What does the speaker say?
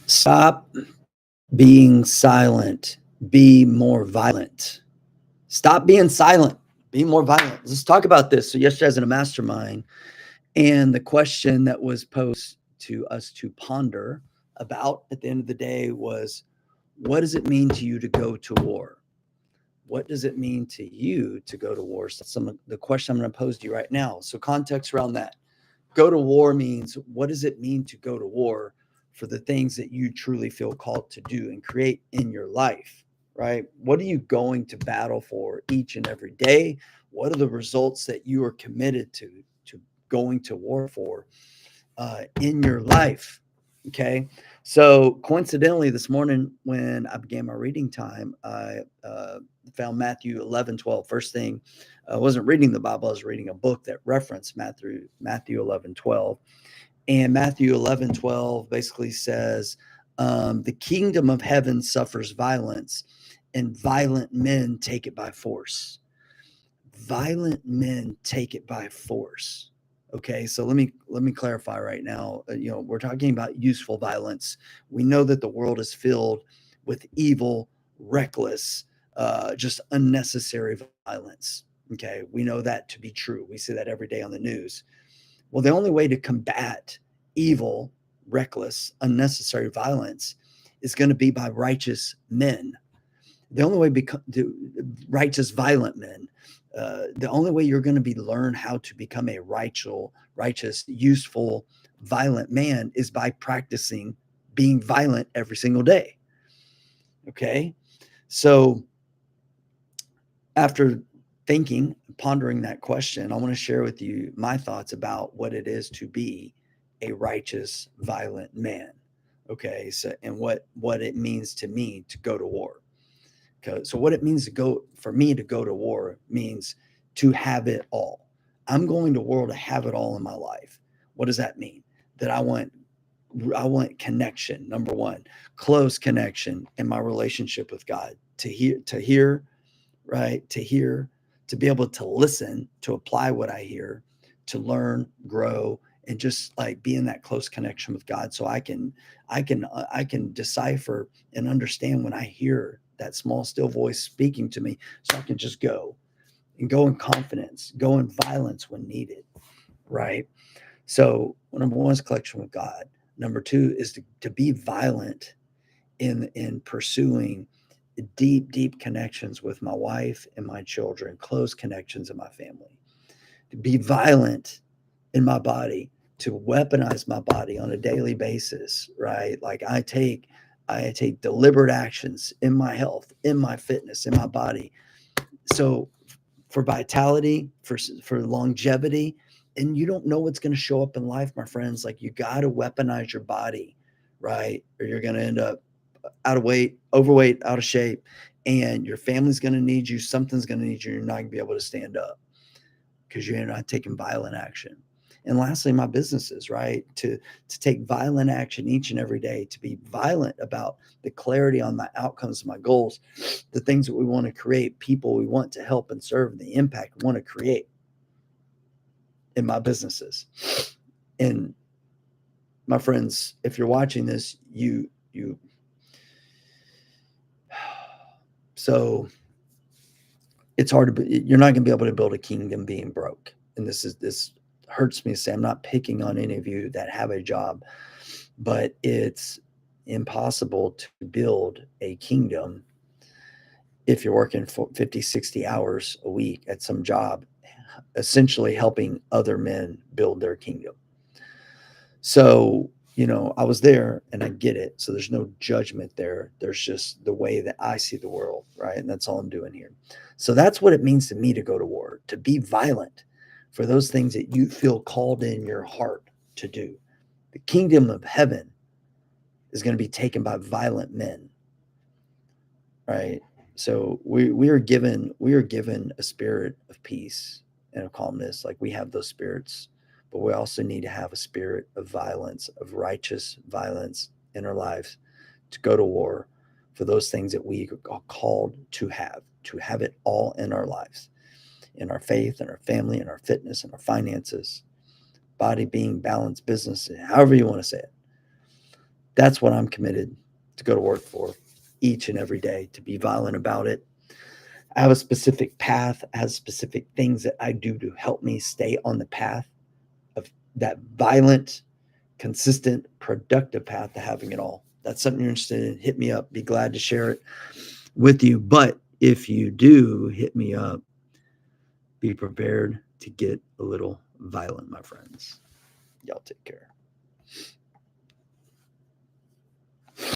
Stop being silent. Be more violent. Stop being silent. Be more violent. Let's talk about this. So, yesterday, I was in a mastermind, and the question that was posed to us to ponder about at the end of the day was, what does it mean to you to go to war? What does it mean to you to go to war? So that's the question I'm going to pose to you right now. So, context around that. Go to war means, what does it mean to go to war for the things that you truly feel called to do and create in your life, right? What are you going to battle for each and every day? What are the results that you are committed to going to war for in your life? Okay. So, coincidentally, this morning when I began my reading time, I found Matthew 11:12. First thing, I wasn't reading the Bible, I was reading a book that referenced Matthew 11:12. And Matthew 11:12 basically says, the kingdom of heaven suffers violence, and violent men take it by force. Violent men take it by force. Okay, so let me clarify right now. We're talking about useful violence. We know that the world is filled with evil, reckless, just unnecessary violence. Okay, we know that to be true. We see that every day on the news. Well, the only way to combat evil, reckless, unnecessary violence is going to be by righteous men. The only way to righteous, violent men. The only way you're going to be learn how to become a righteous, useful, violent man is by practicing being violent every single day. Okay, so after thinking, pondering that question, I want to share with you my thoughts about what it is to be a righteous, violent man. Okay, so and what it means to me to go to war. Okay, so what it means to go for me to go to war means to have it all. I'm going to war to have it all in my life. What does that mean? That I want connection. Number one, close connection in my relationship with God. To hear, right? To hear, to be able to listen, to apply what I hear, to learn, grow, and just like be in that close connection with God, so I can decipher and understand when I hear that small still voice speaking to me, so I can just go and go in confidence, go in violence when needed, right? So number one is collection with God. Number two is to be violent in pursuing deep connections with my wife and my children, close connections in my family, to be violent in my body, to weaponize my body on a daily basis, right? Like I take deliberate actions in my health, in my fitness, in my body. So for vitality, for longevity, and you don't know what's going to show up in life, my friends. Like, you got to weaponize your body, right? Or you're going to end up out of weight, overweight, out of shape, and your family's going to need you. Something's going to need you. You're not going to be able to stand up because you're not taking violent action. And lastly, my businesses, right? To take violent action each and every day, to be violent about the clarity on my outcomes, my goals, the things that we want to create, people we want to help and serve, and the impact we want to create in my businesses. And my friends, if you're watching this, you so it's hard to, you're not going to be able to build a kingdom being broke. And this hurts me to say, I'm not picking on any of you that have a job, but it's impossible to build a kingdom if you're working 50, 60 hours a week at some job, essentially helping other men build their kingdom. So, I was there and I get it. So there's no judgment there. There's just the way that I see the world, right? And that's all I'm doing here. So that's what it means to me to go to war, to be violent for those things that you feel called in your heart to do. The kingdom of heaven is going to be taken by violent men, right? So we are given a spirit of peace and of calmness, like we have those spirits, but we also need to have a spirit of violence, of righteous violence in our lives, to go to war for those things that we are called to have it all in our lives, in our faith, in our family, in our fitness, in our finances, body, being, balance, business, however you want to say it. That's what I'm committed to go to work for each and every day, to be violent about it. I have a specific path, I have specific things that I do to help me stay on the path of that violent, consistent, productive path to having it all. That's something you're interested in, hit me up. Be glad to share it with you. But if you do hit me up, be prepared to get a little violent, my friends. Y'all take care.